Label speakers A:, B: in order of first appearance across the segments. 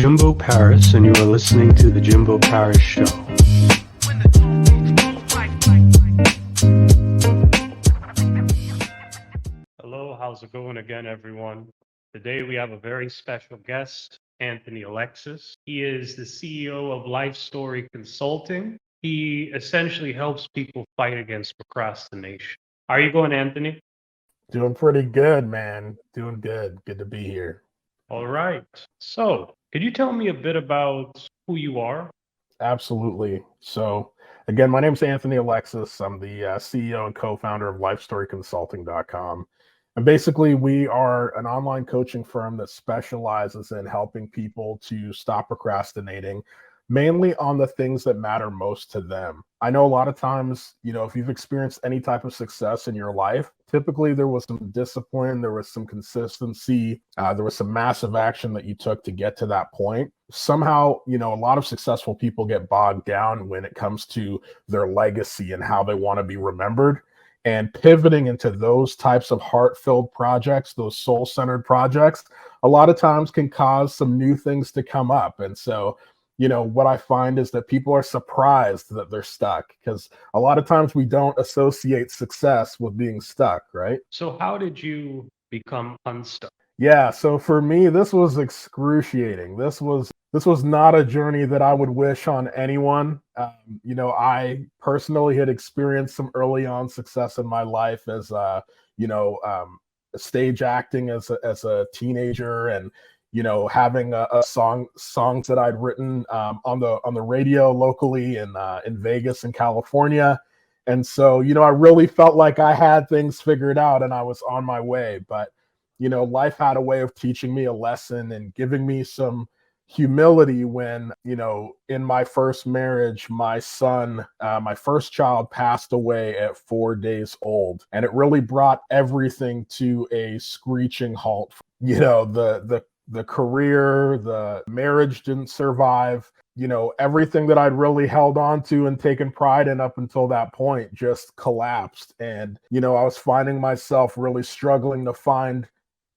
A: Jimbo Paris, and you are listening to The Jimbo Paris Show. Hello, how's it going again, everyone? Today we have a very special guest, Anthony Alexis. He is the CEO of LIFESTORY Consulting. He essentially helps people fight against procrastination. How are you going, Anthony?
B: Doing pretty good, man. Doing good. Good to be here.
A: All right. So, could you tell me a bit about who you are?
B: Absolutely. So, again, my name is Anthony Alexis. I'm the CEO and co-founder of LifeStoryConsulting.com. And basically, we are an online coaching firm that specializes in helping people to stop procrastinating, mainly on the things that matter most to them. I know a lot of times, if you've experienced any type of success in your life, typically there was some discipline, there was some consistency, there was some massive action that you took to get to that point. Somehow, a lot of successful people get bogged down when it comes to their legacy and how they want to be remembered. And pivoting into those types of heart-filled projects, those soul-centered projects, a lot of times can cause some new things to come up. And so, what I find is that people are surprised that they're stuck because a lot of times we don't associate success with being stuck, right?
A: So, how did you become unstuck?
B: Yeah, so for me, this was excruciating. This was not a journey that I would wish on anyone. I personally had experienced some early on success in my life as, stage acting as a teenager, and having songs that I'd written on the radio locally in Vegas and California. And so, I really felt like I had things figured out and I was on my way. But life had a way of teaching me a lesson and giving me some humility when, in my first marriage, my son, my first child passed away at 4 days old. And it really brought everything to a screeching halt. The career, the marriage didn't survive. Everything that I'd really held on to and taken pride in up until that point just collapsed. And, I was finding myself really struggling to find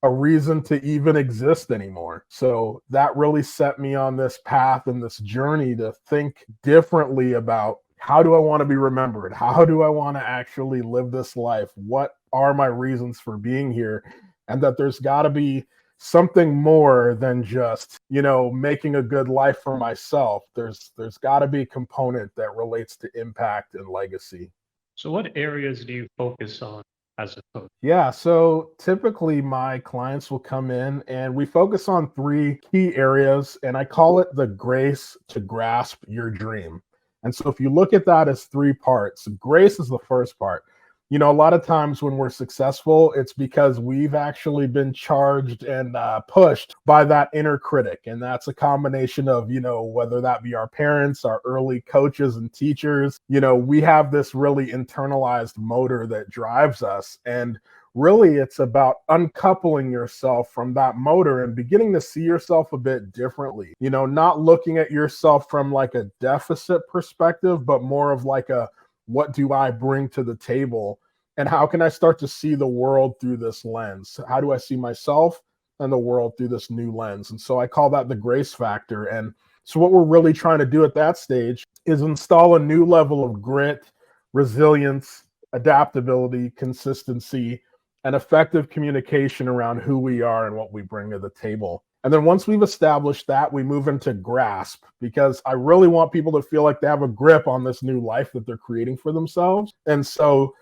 B: a reason to even exist anymore. So that really set me on this path and this journey to think differently about, how do I want to be remembered? How do I want to actually live this life? What are my reasons for being here? And that there's got to be something more than just, making a good life for myself. There's got to be a component that relates to impact and legacy.
A: So, what areas do you focus on as a coach?
B: Yeah, so typically my clients will come in and we focus on 3 key areas, and I call it the grace to grasp your dream. And so if you look at that as 3 parts, grace is the first part. A lot of times when we're successful, it's because we've actually been charged and pushed by that inner critic. And that's a combination of, whether that be our parents, our early coaches and teachers. We have this really internalized motor that drives us. And really, it's about uncoupling yourself from that motor and beginning to see yourself a bit differently. Not looking at yourself from like a deficit perspective, but more of like a, what do I bring to the table? And how can I start to see the world through this lens? How do I see myself and the world through this new lens? And so I call that the grace factor. And so what we're really trying to do at that stage is install a new level of grit, resilience, adaptability, consistency, and effective communication around who we are and what we bring to the table. And then once we've established that, we move into grasp, because I really want people to feel like they have a grip on this new life that they're creating for themselves. And so,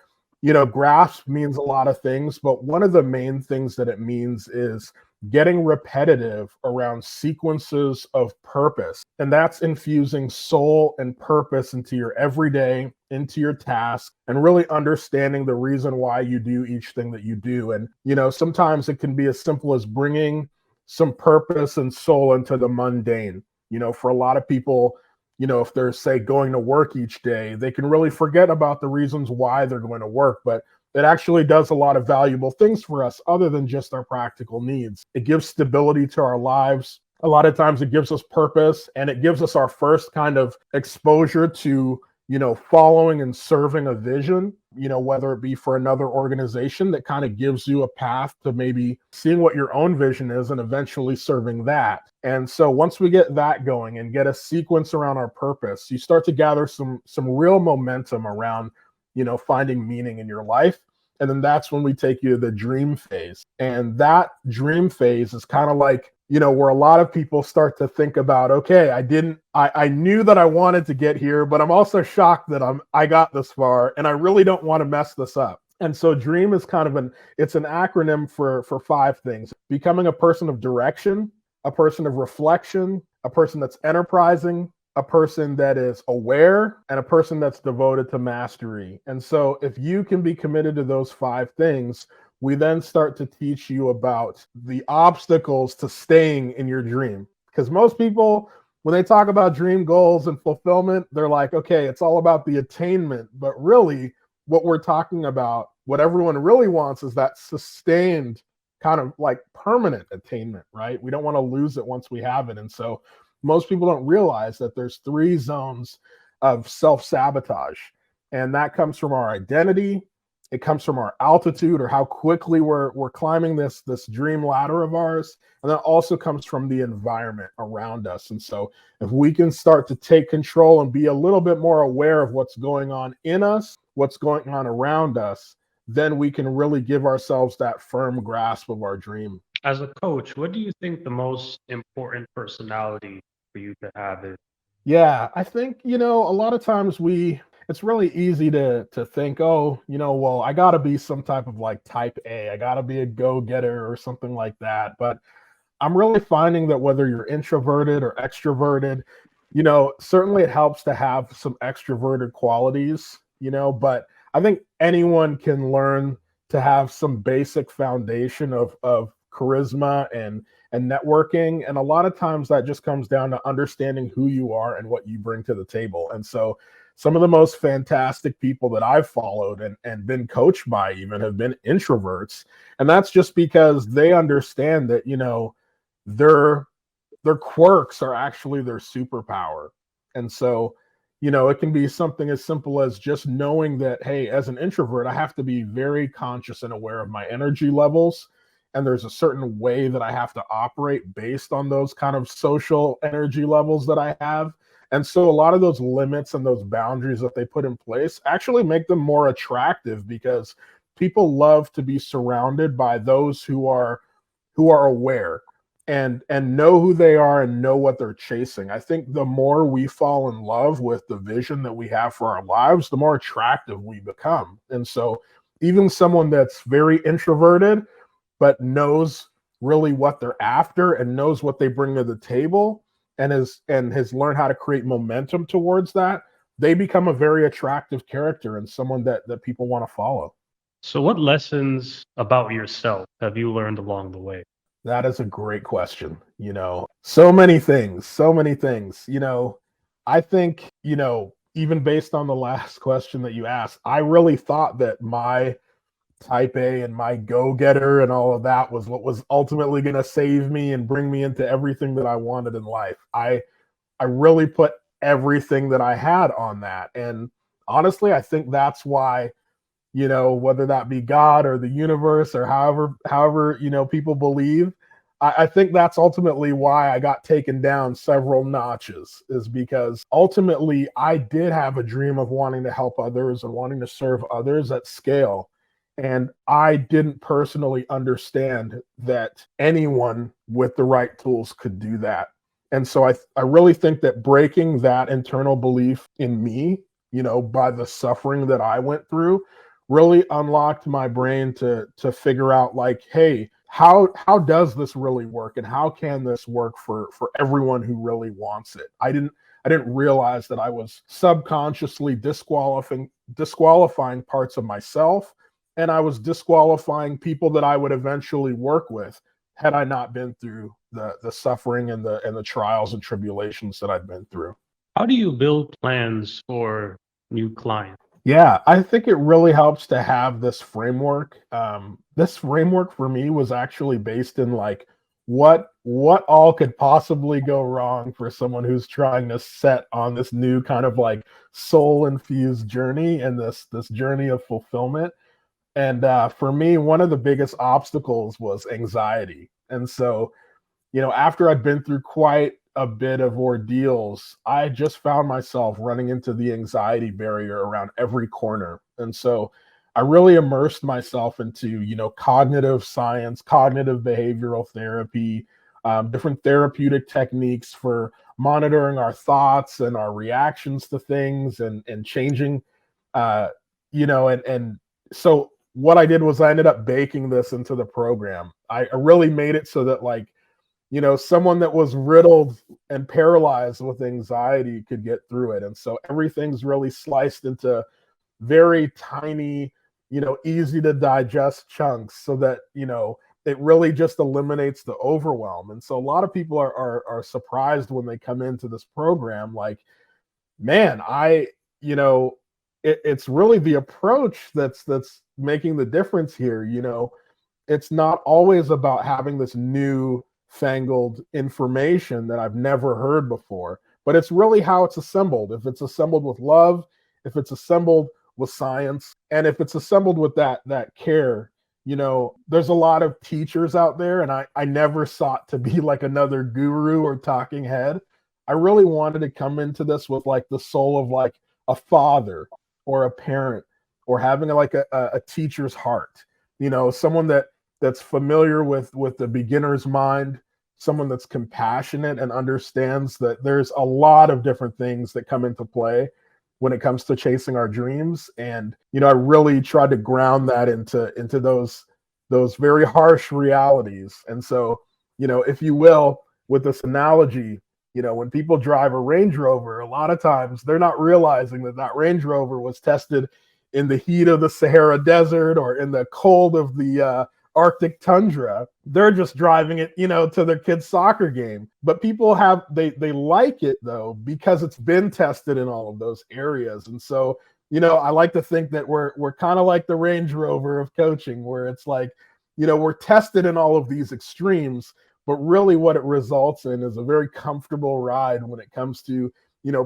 B: grasp means a lot of things, but one of the main things that it means is getting repetitive around sequences of purpose. And that's infusing soul and purpose into your everyday, into your task, and really understanding the reason why you do each thing that you do. And, sometimes it can be as simple as bringing some purpose and soul into the mundane. For a lot of people, if they're, say, going to work each day, they can really forget about the reasons why they're going to work. But it actually does a lot of valuable things for us other than just our practical needs. It gives stability to our lives. A lot of times it gives us purpose, and it gives us our first kind of exposure to following and serving a vision, whether it be for another organization that kind of gives you a path to maybe seeing what your own vision is and eventually serving that. And so once we get that going and get a sequence around our purpose, you start to gather some real momentum around, finding meaning in your life. And then that's when we take you to the dream phase. And that dream phase is kind of like, where a lot of people start to think about, okay, I knew that I wanted to get here, but I'm also shocked that I got this far and I really don't want to mess this up. And so dream is kind of it's an acronym for 5 things: becoming a person of direction, a person of reflection, a person that's enterprising, a person that is aware, and a person that's devoted to mastery. And so if you can be committed to those 5 things, we then start to teach you about the obstacles to staying in your dream. Because most people, when they talk about dream goals and fulfillment, they're like, okay, it's all about the attainment. But really, what we're talking about, what everyone really wants, is that sustained kind of like permanent attainment, right? We don't want to lose it once we have it. And so most people don't realize that there's 3 zones of self-sabotage. And that comes from our identity. It comes from our altitude, or how quickly we're climbing this dream ladder of ours. And that also comes from the environment around us. And so if we can start to take control and be a little bit more aware of what's going on in us, what's going on around us, then we can really give ourselves that firm grasp of our dream.
A: As a coach, what do you think the most important personality for you to have is?
B: Yeah, I think, a lot of times it's really easy to think, oh, well, I got to be some type of like type A. I got to be a go-getter or something like that. But I'm really finding that whether you're introverted or extroverted, certainly it helps to have some extroverted qualities, but I think anyone can learn to have some basic foundation of charisma and networking. And a lot of times that just comes down to understanding who you are and what you bring to the table. And so some of the most fantastic people that I've followed and been coached by even have been introverts. And that's just because they understand that, their quirks are actually their superpower. And so, it can be something as simple as just knowing that, hey, as an introvert, I have to be very conscious and aware of my energy levels. And there's a certain way that I have to operate based on those kind of social energy levels that I have. And so a lot of those limits and those boundaries that they put in place actually make them more attractive, because people love to be surrounded by those who are aware and know who they are and know what they're chasing. I think the more we fall in love with the vision that we have for our lives, the more attractive we become. And so even someone that's very introverted but knows really what they're after and knows what they bring to the table and has learned how to create momentum towards that, they become a very attractive character and someone that people want to follow.
A: So what lessons about yourself have you learned along the way?
B: That is a great question. So many things, so many things. I think, even based on the last question that you asked, I really thought that my type A and my go-getter and all of that was what was ultimately going to save me and bring me into everything that I wanted in life. I really put everything that I had on that. And honestly, I think that's why, whether that be God or the universe or however, people believe, I think that's ultimately why I got taken down several notches, is because ultimately I did have a dream of wanting to help others and wanting to serve others at scale. And I didn't personally understand that anyone with the right tools could do that. And so I really think that breaking that internal belief in me, by the suffering that I went through, really unlocked my brain to figure out, like, hey, how does this really work, and how can this work for everyone who really wants it? I didn't realize that I was subconsciously disqualifying parts of myself, and I was disqualifying people that I would eventually work with had I not been through the suffering and the trials and tribulations that I've been through.
A: How do you build plans for new clients?
B: Yeah, I think it really helps to have this framework. This framework for me was actually based in like what all could possibly go wrong for someone who's trying to set on this new kind of like soul infused journey and this journey of fulfillment. And for me, one of the biggest obstacles was anxiety. And so, after I'd been through quite a bit of ordeals, I just found myself running into the anxiety barrier around every corner. And so I really immersed myself into, cognitive science, cognitive behavioral therapy, different therapeutic techniques for monitoring our thoughts and our reactions to things and changing, and so what I did was I ended up baking this into the program. I really made it so that like, someone that was riddled and paralyzed with anxiety could get through it. And so everything's really sliced into very tiny, easy to digest chunks so that, it really just eliminates the overwhelm. And so a lot of people are surprised when they come into this program, like, man, it's really the approach that's making the difference here. It's not always about having this new fangled information that I've never heard before, but it's really how it's assembled. If it's assembled with love, if it's assembled with science, and if it's assembled with that care, there's a lot of teachers out there, and I never sought to be like another guru or talking head. I really wanted to come into this with like the soul of like a father or a parent, or having like a teacher's heart, someone that's familiar with the beginner's mind, someone that's compassionate and understands that there's a lot of different things that come into play when it comes to chasing our dreams. And, I really tried to ground that into those very harsh realities. And so, if you will, with this analogy, when people drive a Range Rover, a lot of times they're not realizing that Range Rover was tested in the heat of the Sahara Desert or in the cold of the Arctic tundra. They're just driving it, to their kid's soccer game. But people they like it though, because it's been tested in all of those areas. And so, I like to think that we're kind of like the Range Rover of coaching, where it's like, we're tested in all of these extremes, but really what it results in is a very comfortable ride when it comes to,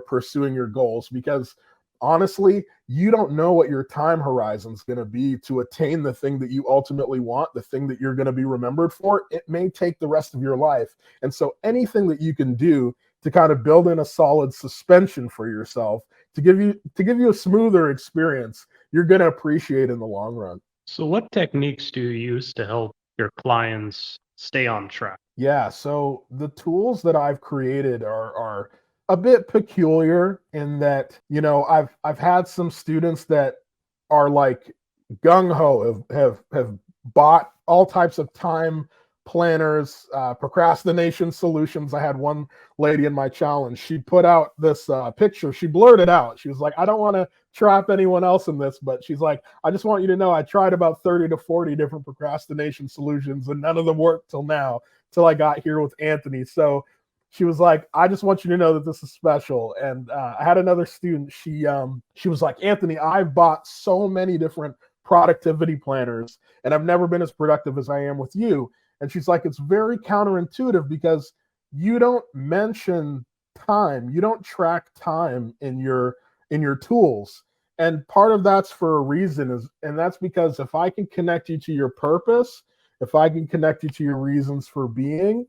B: pursuing your goals. Because honestly, you don't know what your time horizon is going to be to attain the thing that you ultimately want, the thing that you're going to be remembered for. It may take the rest of your life. And so anything that you can do to kind of build in a solid suspension for yourself to give you a smoother experience, you're going to appreciate in the long run.
A: So what techniques do you use to help your clients stay on track?
B: Yeah, so the tools that I've created are a bit peculiar in that, I've had some students that are like gung ho, have bought all types of time planners, procrastination solutions. I had one lady in my challenge. She put out this picture. She blurred it out. She was like, I don't want to trap anyone else in this, but she's like, I just want you to know I tried about 30 to 40 different procrastination solutions and none of them worked till now, till I got here with Anthony. So she was like, I just want you to know that this is special. And I had another student. She was like, Anthony, I've bought so many different productivity planners and I've never been as productive as I am with you. And she's like, it's very counterintuitive because you don't mention time. You don't track time in your tools. And part of that's for a reason, and that's because if I can connect you to your purpose, if I can connect you to your reasons for being,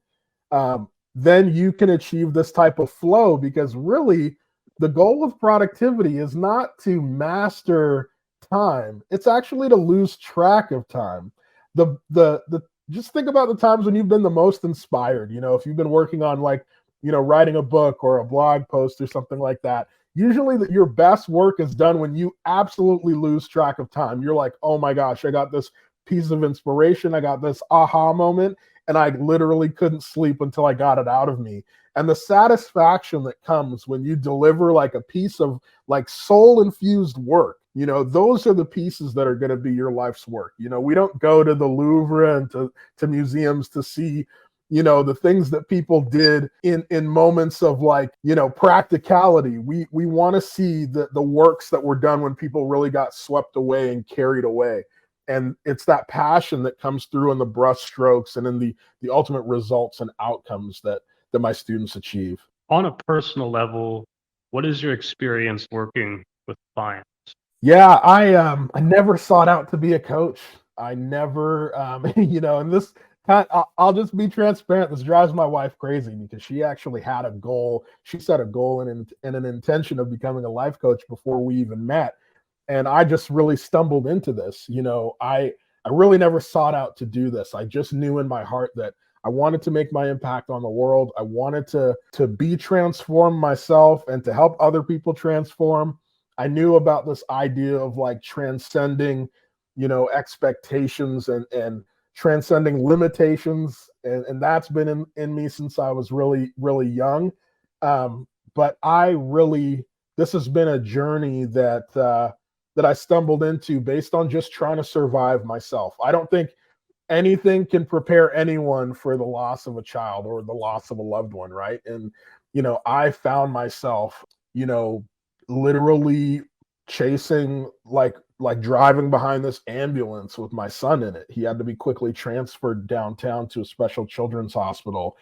B: then you can achieve this type of flow. Because really, the goal of productivity is not to master time. It's actually to lose track of time. The just think about the times when you've been the most inspired. If you've been working on like, writing a book or a blog post or something like that, usually your best work is done when you absolutely lose track of time. You're like, oh my gosh, I got this piece of inspiration. I got this aha moment, and I literally couldn't sleep until I got it out of me. And the satisfaction that comes when you deliver like a piece of like soul infused work, those are the pieces that are going to be your life's work. We don't go to the Louvre and to museums to see, the things that people did in moments of like, practicality. We want to see the works that were done when people really got swept away and carried away. and it's that passion that comes through in the brush strokes and in the ultimate results and outcomes that my students achieve.
A: On a personal level, what is your experience working with clients?
B: Yeah, I never sought out to be a coach. I never, and this I'll just be transparent. This drives my wife crazy because she actually had a goal. She set a goal and an intention of becoming a life coach before we even met, and I just really stumbled into this. I really never sought out to do this. I just knew in my heart that I wanted to make my impact on the world. I wanted to be transformed myself and to help other people transform. I knew about this idea of like transcending, expectations and transcending limitations. And that's been in me since I was really, really young. But this has been a journey that I stumbled into based on just trying to survive myself. I don't think anything can prepare anyone for the loss of a child or the loss of a loved one, right? And, I found myself, literally chasing like driving behind this ambulance with my son in it. He had to be quickly transferred downtown to a special children's hospital.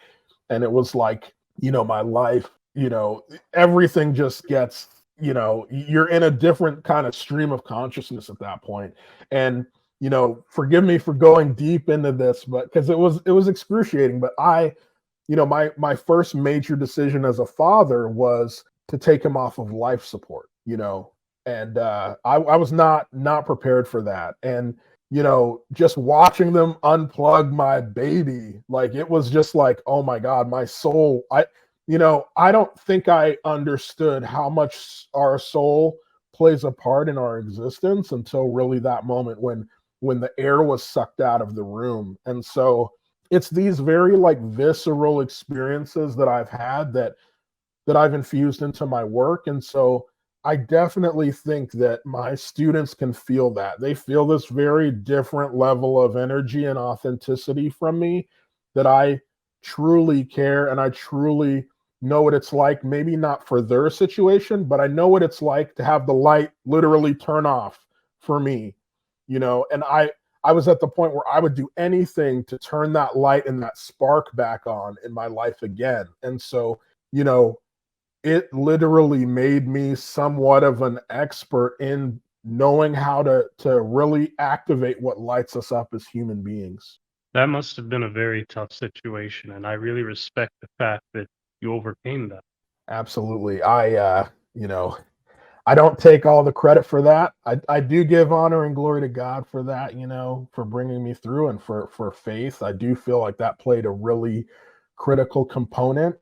B: And it was like, my life, everything just gets, you're in a different kind of stream of consciousness at that point. And, forgive me for going deep into this, but because it was excruciating, but my first major decision as a father was to take him off of life support, and I was not prepared for that. And, just watching them unplug my baby, like, it was just like, oh my God, my soul, I don't think I understood how much our soul plays a part in our existence until really that moment when the air was sucked out of the room. And so it's these very like visceral experiences that I've had that I've infused into my work. And so I definitely think that my students can feel that. They feel this very different level of energy and authenticity from me, that I truly care and I truly know what it's like, maybe not for their situation, but I know what it's like to have the light literally turn off for me, and I was at the point where I would do anything to turn that light and that spark back on in my life again. And so, it literally made me somewhat of an expert in knowing how to really activate what lights us up as human beings.
A: That must have been a very tough situation, and I really respect the fact that you overcame that.
B: Absolutely. I don't take all the credit for that. I do give honor and glory to God for that, for bringing me through, and for faith. I do feel like that played a really critical component.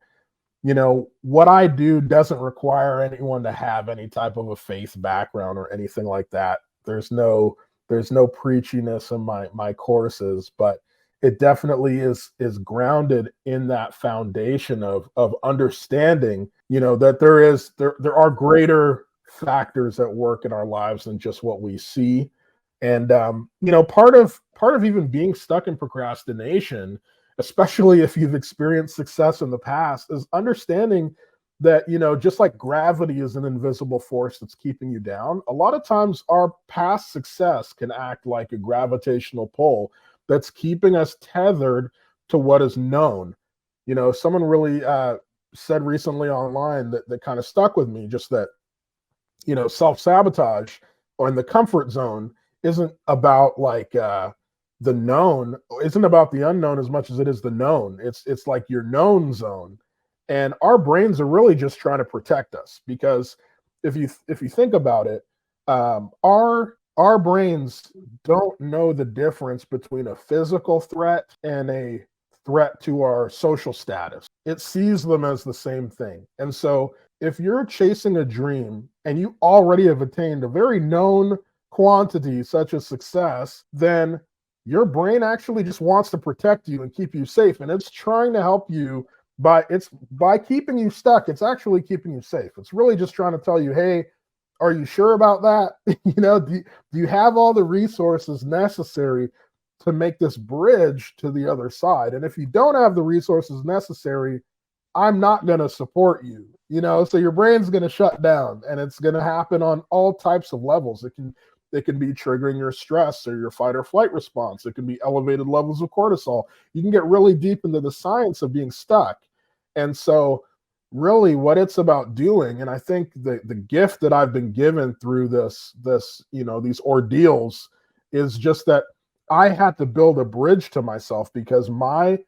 B: What I do doesn't require anyone to have any type of a faith background or anything like that. There's no preachiness in my courses, but it definitely is grounded in that foundation of understanding, that there are greater factors at work in our lives than just what we see. And part of even being stuck in procrastination, especially if you've experienced success in the past, is understanding that, just like gravity is an invisible force that's keeping you down, a lot of times our past success can act like a gravitational pull that's keeping us tethered to what is known. Someone really said recently online that kind of stuck with me, just that, self-sabotage or in the comfort zone isn't about like the known, isn't about the unknown as much as it is the known. It's like your known zone. And our brains are really just trying to protect us, because if you think about it, our brains don't know the difference between a physical threat and a threat to our social status. It sees them as the same thing. And so if you're chasing a dream and you already have attained a very known quantity such as success, then your brain actually just wants to protect you and keep you safe. And it's trying to help you by keeping you stuck. It's actually keeping you safe. It's really just trying to tell you, hey, are you sure about that? Do you have all the resources necessary to make this bridge to the other side? And if you don't have the resources necessary, I'm not going to support you. So your brain's going to shut down, and it's going to happen on all types of levels. It can It can be triggering your stress or your fight or flight response. It can be elevated levels of cortisol. You can get really deep into the science of being stuck. And so really what it's about doing, and I think the gift that I've been given through these ordeals is just that I had to build a bridge to myself, because my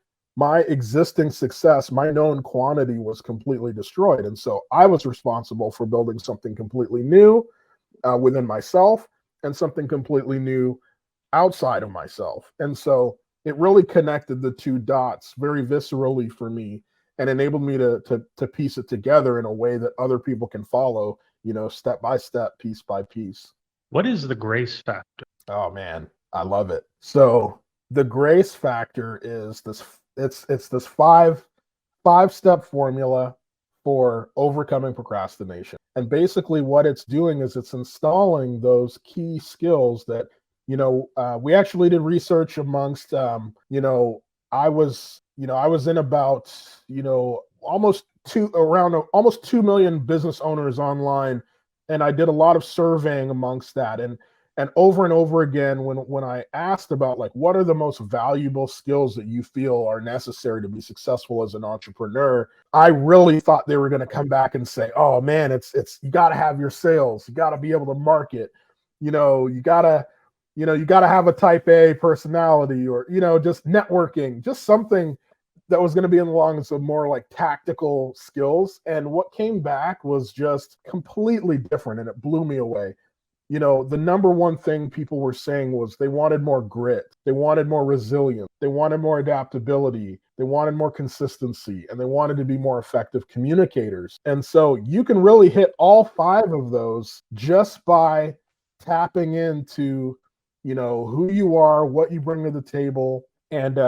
B: existing success, my known quantity, was completely destroyed. And so I was responsible for building something completely new within myself, and something completely new outside of myself. And so it really connected the two dots very viscerally for me, and enabled me to piece it together in a way that other people can follow, step by step, piece by piece.
A: What is the grace factor?
B: Oh man, I love it. So the grace factor is this, it's this five-step formula for overcoming procrastination. And basically what it's doing is it's installing those key skills that, we actually did research amongst, I was in about, almost 2 million business owners online. And I did a lot of surveying amongst that. And over again, when I asked about like, what are the most valuable skills that you feel are necessary to be successful as an entrepreneur, I really thought they were going to come back and say, oh man, it's you got to have your sales, you got to be able to market, you got to have a type A personality, or just networking, just something that was going to be along with some more like tactical skills. And what came back was just completely different, and it blew me away. The number one thing people were saying was they wanted more grit, they wanted more resilience, they wanted more adaptability, they wanted more consistency, and they wanted to be more effective communicators. And so you can really hit all 5 of those just by tapping into, who you are, what you bring to the table, and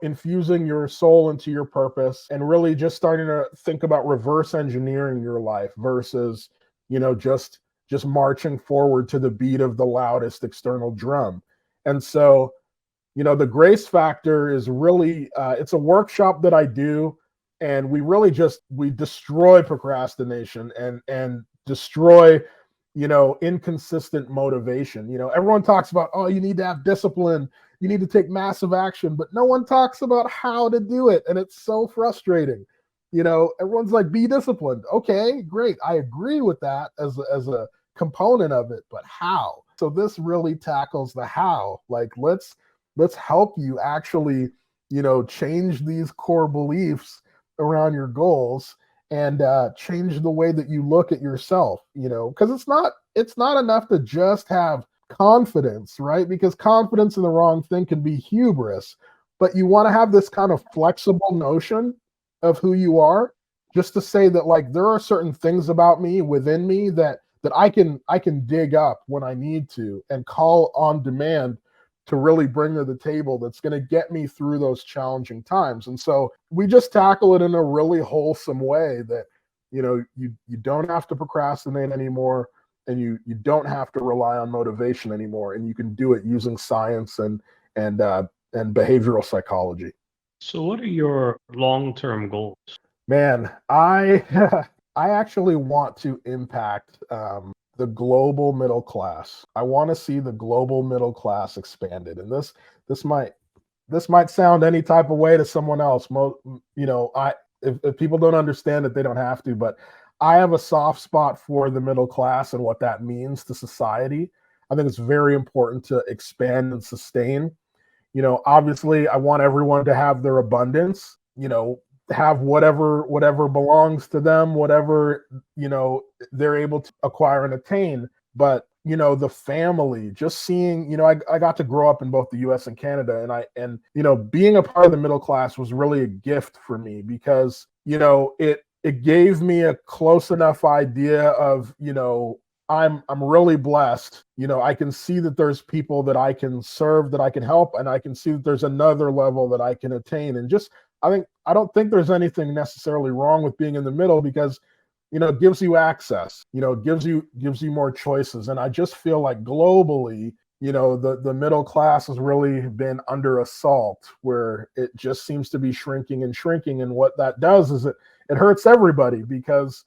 B: infusing your soul into your purpose, and really just starting to think about reverse engineering your life versus, just marching forward to the beat of the loudest external drum. And so, the grace factor is really, it's a workshop that I do, and we destroy procrastination and destroy, inconsistent motivation. Everyone talks about, oh, you need to have discipline, you need to take massive action, but no one talks about how to do it. And it's so frustrating. Everyone's like, be disciplined. Okay, great. I agree with that as a component of it, but how? So this really tackles the how. Like, let's help you actually, change these core beliefs around your goals, and change the way that you look at yourself, because it's not enough to just have confidence, right? Because confidence in the wrong thing can be hubris, but you want to have this kind of flexible notion of who you are, just to say that like there are certain things about me, within me, that I can dig up when I need to, and call on demand to really bring to the table, that's going to get me through those challenging times. And so we just tackle it in a really wholesome way that, you don't have to procrastinate anymore, and you don't have to rely on motivation anymore, and you can do it using science and behavioral psychology.
A: So what are your long-term goals?
B: Man, I I actually want to impact the global middle class. I want to see the global middle class expanded, and this might sound any type of way to someone else. If people don't understand it, they don't have to. But I have a soft spot for the middle class and what that means to society. I think it's very important to expand and sustain. Obviously, I want everyone to have their abundance. Have whatever belongs to them, whatever they're able to acquire and attain. But the family, just seeing, I got to grow up in both the US and Canada, and being a part of the middle class was really a gift for me, because it gave me a close enough idea of, I'm really blessed. I can see that there's people that I can serve, that I can help, and I can see that there's another level that I can attain. And just, I don't think there's anything necessarily wrong with being in the middle, because it gives you access, it gives you more choices. And I just feel like globally, the middle class has really been under assault, where it just seems to be shrinking and shrinking. And what that does is it hurts everybody, because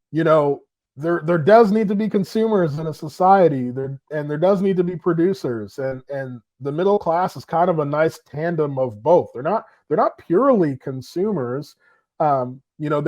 B: there does need to be consumers in a society and there does need to be producers, and the middle class is kind of a nice tandem of both. They're not purely consumers. They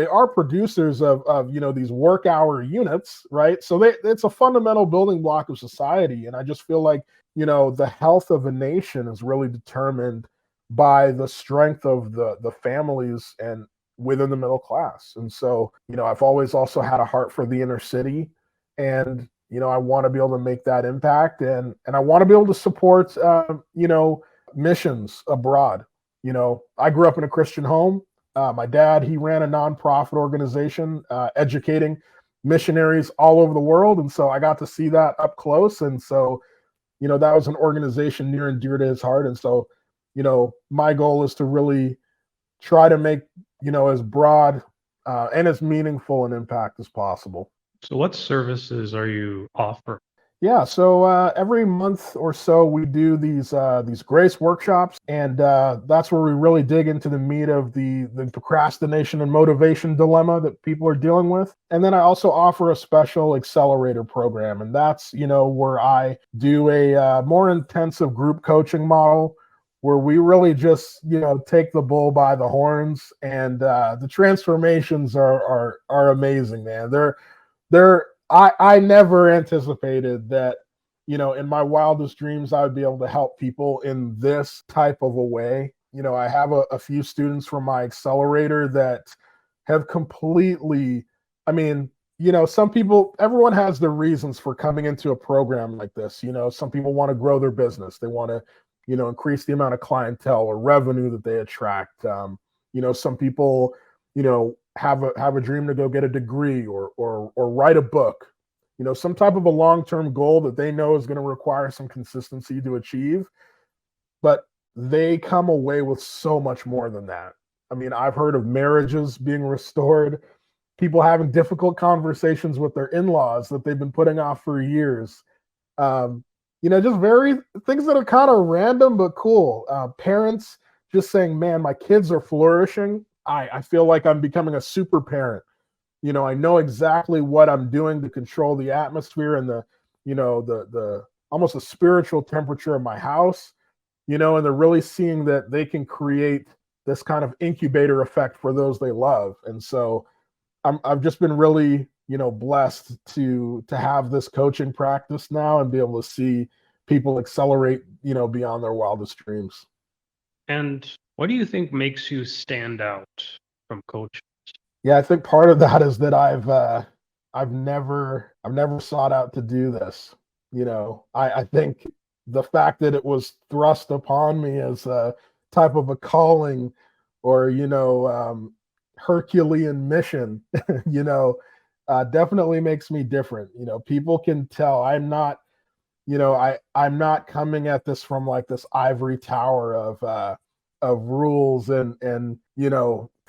B: are producers of these work hour units, right? So it's a fundamental building block of society. And I just feel like, the health of a nation is really determined by the strength of the families and within the middle class. And so, I've always also had a heart for the inner city, and I want to be able to make that impact, and I want to be able to support missions abroad. I grew up in a Christian home. My dad, he ran a nonprofit organization educating missionaries all over the world, and so I got to see that up close. And so, that was an organization near and dear to his heart. And so, my goal is to really try to make as broad and as meaningful an impact as possible.
A: So what services are you offering?
B: Yeah, so every month or so we do these Grace workshops, and that's where we really dig into the meat of the procrastination and motivation dilemma that people are dealing with. And then I also offer a special accelerator program, and that's where I do a more intensive group coaching model, where we really just take the bull by the horns, and the transformations are amazing, man. I never anticipated that, in my wildest dreams, I would be able to help people in this type of a way. I have a few students from my accelerator that have completely, some people, everyone has their reasons for coming into a program like this. Some people want to grow their business. They want to, increase the amount of clientele or revenue that they attract. Some people, have a dream to go get a degree or write a book, some type of a long-term goal that they know is going to require some consistency to achieve, but they come away with so much more than that. I've heard of marriages being restored, people having difficult conversations with their in-laws that they've been putting off for years. Just very things that are kind of random but cool. Parents just saying, man, my kids are flourishing. I feel like I'm becoming a super parent. I know exactly what I'm doing to control the atmosphere and the almost a spiritual temperature of my house, and they're really seeing that they can create this kind of incubator effect for those they love. And so I've just been really, blessed to have this coaching practice now and be able to see people accelerate, beyond their wildest dreams.
A: And what do you think makes you stand out from coaching?
B: Yeah, I think part of that is that I've never sought out to do this. I think the fact that it was thrust upon me as a type of a calling or Herculean mission, definitely makes me different. People can tell I'm not, I'm not coming at this from like this ivory tower of rules and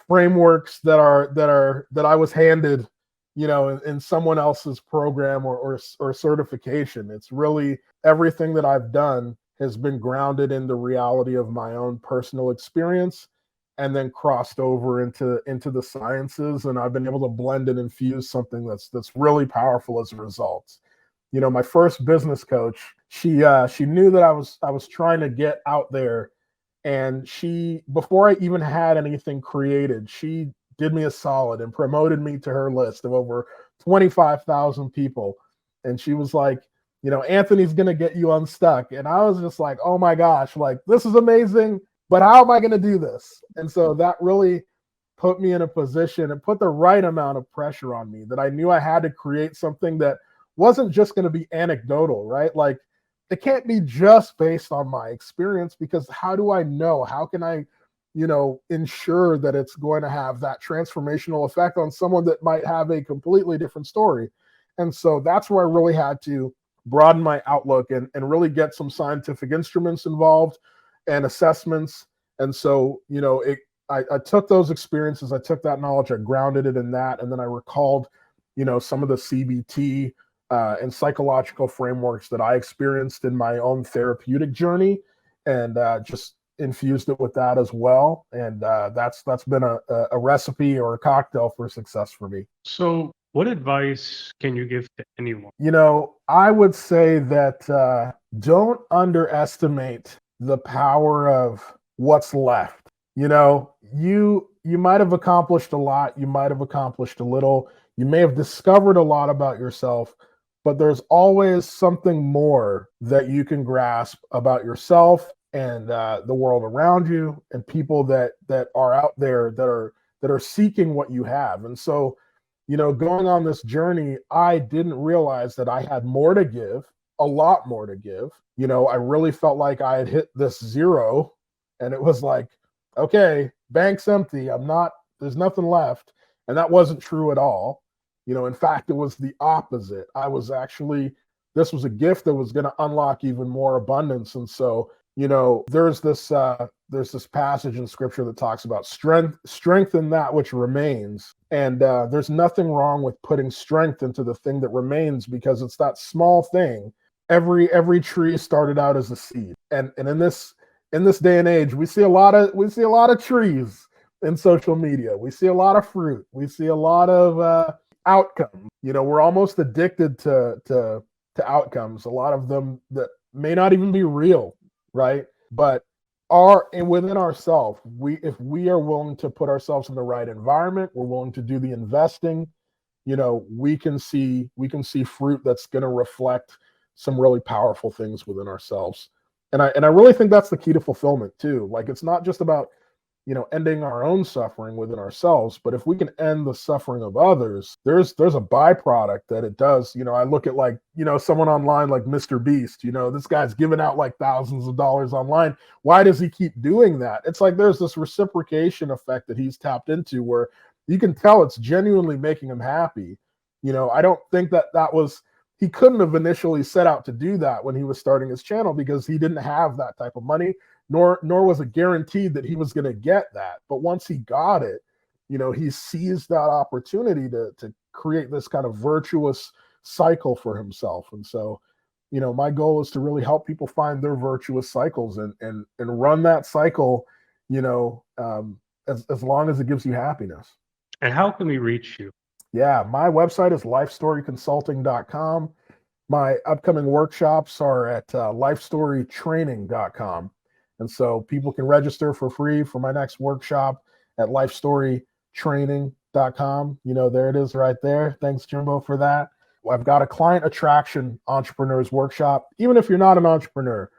B: frameworks that I was handed, in someone else's program or certification. It's really everything that I've done has been grounded in the reality of my own personal experience, and then crossed over into the sciences, and I've been able to blend and infuse something that's really powerful as a result. My first business coach, she knew that I was trying to get out there, and before I even had anything created, she did me a solid and promoted me to her list of over 25,000 people. And she was like, Anthony's going to get you unstuck. And I was just like, oh my gosh, like, this is amazing, but how am I going to do this? And so that really put me in a position and put the right amount of pressure on me that I knew I had to create something that wasn't just going to be anecdotal, right? Like, it can't be just based on my experience, because how do I know? How can I, ensure that it's going to have that transformational effect on someone that might have a completely different story? And so that's where I really had to broaden my outlook and really get some scientific instruments involved and assessments. And so, I took those experiences, I took that knowledge, I grounded it in that, and then I recalled, some of the CBT and psychological frameworks that I experienced in my own therapeutic journey, and just infused it with that as well. And that's been a recipe or a cocktail for success for me.
A: So What advice can you give to anyone?
B: I would say that don't underestimate the power of what's left. You might have accomplished a lot, you might have accomplished a little, you may have discovered a lot about yourself, but there's always something more that you can grasp about yourself and the world around you and people that are out there that are seeking what you have. And so going on this journey, I didn't realize that I had more to give, a lot more to give. I really felt like I had hit this zero and it was like, okay, bank's empty. There's nothing left. And that wasn't true at all. In fact, it was the opposite. This was a gift that was going to unlock even more abundance. And so, there's this passage in scripture that talks about strengthen that which remains. And there's nothing wrong with putting strength into the thing that remains, because it's that small thing. Every tree started out as a seed. And in this day and age, we see a lot of trees in social media. We see a lot of fruit. We see a lot of outcomes. We're almost addicted to outcomes, a lot of them that may not even be real, right? But within ourselves, if we are willing to put ourselves in the right environment, we're willing to do the investing, we can see fruit that's going to reflect some really powerful things within ourselves. And I really think that's the key to fulfillment too. Like, it's not just about ending our own suffering within ourselves, but if we can end the suffering of others, there's a byproduct that it does. I look at someone online like Mr. Beast. This guy's giving out like thousands of dollars online. Why does he keep doing that? It's like there's this reciprocation effect that he's tapped into where you can tell it's genuinely making him happy. I don't think he couldn't have initially set out to do that when he was starting his channel, because he didn't have that type of money, nor was it guaranteed that he was going to get that. But once he got it, he seized that opportunity to create this kind of virtuous cycle for himself. And so, my goal is to really help people find their virtuous cycles and run that cycle, as long as it gives you happiness.
A: And how can we reach you?
B: Yeah, my website is lifestoryconsulting.com. My upcoming workshops are at lifestorytraining.com. And so people can register for free for my next workshop at lifestorytraining.com. There it is right there. Thanks, Jimbo, for that. I've got a client attraction entrepreneurs workshop. Even if you're not an entrepreneur,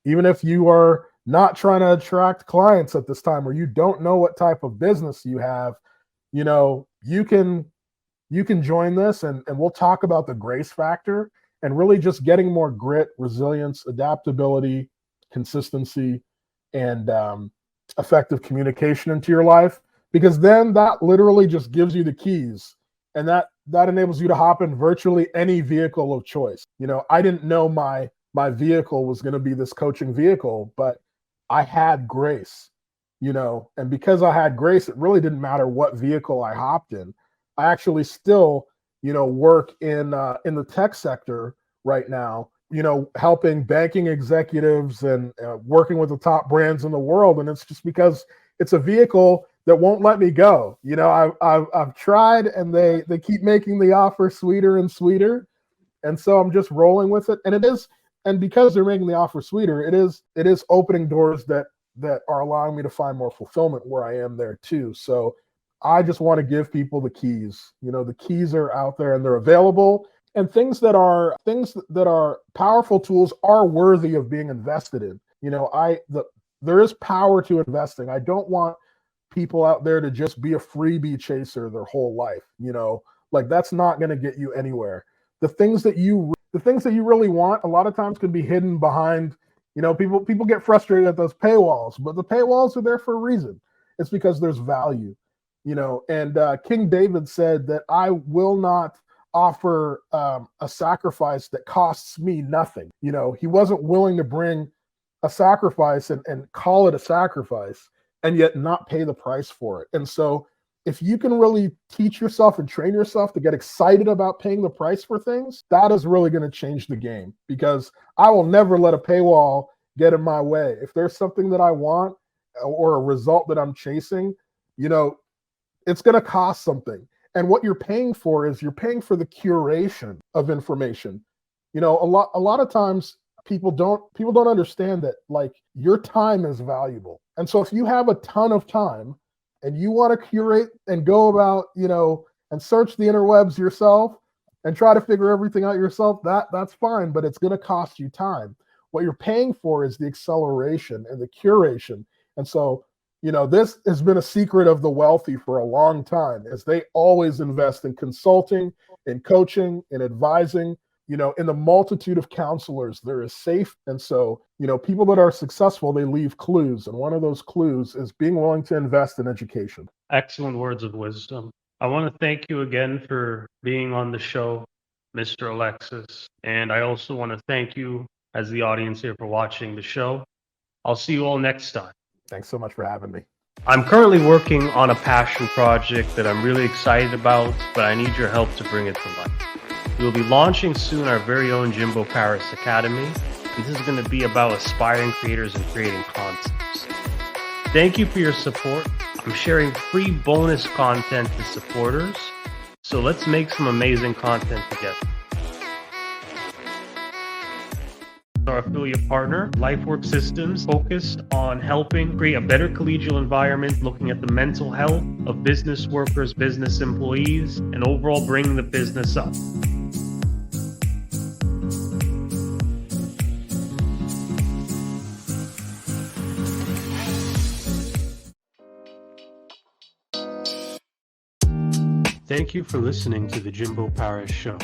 B: even if you are not trying to attract clients at this time, or you don't know what type of business you have, you can join this and we'll talk about the grace factor and really just getting more grit, resilience, adaptability, consistency, and effective communication into your life, because then that literally just gives you the keys, and that enables you to hop in virtually any vehicle of choice. I didn't know my vehicle was going to be this coaching vehicle, but I had grace, and because I had grace, it really didn't matter what vehicle I hopped in. I actually still, work in the tech sector right now, helping banking executives and working with the top brands in the world. And it's just because it's a vehicle that won't let me go. I've tried, and they keep making the offer sweeter and sweeter. And so I'm just rolling with it. And because they're making the offer sweeter, it is opening doors that are allowing me to find more fulfillment where I am there too. So I just want to give people the keys. The keys are out there and they're available. And things that are powerful tools are worthy of being invested in. There is power to investing. I don't want people out there to just be a freebie chaser their whole life. Like, that's not going to get you anywhere. The things that you really want a lot of times can be hidden behind, people get frustrated at those paywalls, but the paywalls are there for a reason. It's because there's value. And King David said that I will not offer a sacrifice that costs me nothing. He wasn't willing to bring a sacrifice and call it a sacrifice and yet not pay the price for it. And so if you can really teach yourself and train yourself to get excited about paying the price for things, that is really going to change the game, because I will never let a paywall get in my way. If there's something that I want or a result that I'm chasing, it's going to cost something. And what you're paying for is you're paying for the curation of information. You know, a lot of times people don't understand that like your time is valuable. And so if you have a ton of time and you want to curate and go about, you know, and search the interwebs yourself and try to figure everything out yourself, that's fine, but it's going to cost you time. What you're paying for is the acceleration and the curation. And so, you know, this has been a secret of the wealthy for a long time, is they always invest in consulting, in coaching, in advising, you know, in the multitude of counselors there is safe. And so, you know, people that are successful, they leave clues. And one of those clues is being willing to invest in education.
A: Excellent words of wisdom. I want to thank you again for being on the show, Mr. Alexis. And I also want to thank you as the audience here for watching the show. I'll see you all next time.
B: Thanks so much for having me.
A: I'm currently working on a passion project that I'm really excited about, but I need your help to bring it to life. We'll be launching soon our very own Jimbo Paris Academy. And this is going to be about aspiring creators and creating concepts. Thank you for your support. I'm sharing free bonus content to supporters. So let's make some amazing content together. Our affiliate partner, LifeWork Systems, focused on helping create a better collegial environment, looking at the mental health of business workers, business employees, and overall bringing the business up. Thank you for listening to the Jimbo Paris Show.